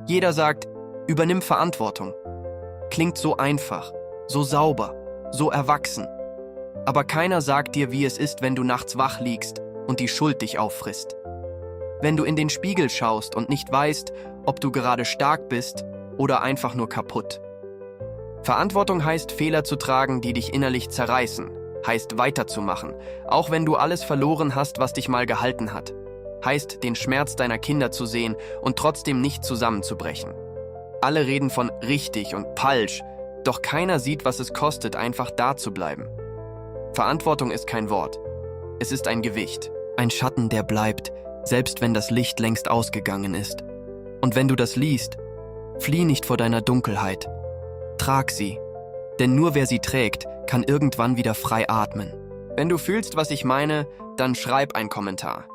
Jeder sagt, übernimm Verantwortung. Klingt so einfach, so sauber, so erwachsen. Aber keiner sagt dir, wie es ist, wenn du nachts wach liegst und die Schuld dich auffrisst. Wenn du in den Spiegel schaust und nicht weißt, ob du gerade stark bist oder einfach nur kaputt. Verantwortung heißt, Fehler zu tragen, die dich innerlich zerreißen, heißt weiterzumachen, auch wenn du alles verloren hast, was dich mal gehalten hat. Heißt, den Schmerz deiner Kinder zu sehen und trotzdem nicht zusammenzubrechen. Alle reden von richtig und falsch, doch keiner sieht, was es kostet, einfach da zu bleiben. Verantwortung ist kein Wort. Es ist ein Gewicht, ein Schatten, der bleibt, selbst wenn das Licht längst ausgegangen ist. Und wenn du das liest, flieh nicht vor deiner Dunkelheit. Trag sie, denn nur wer sie trägt, kann irgendwann wieder frei atmen. Wenn du fühlst, was ich meine, dann schreib einen Kommentar.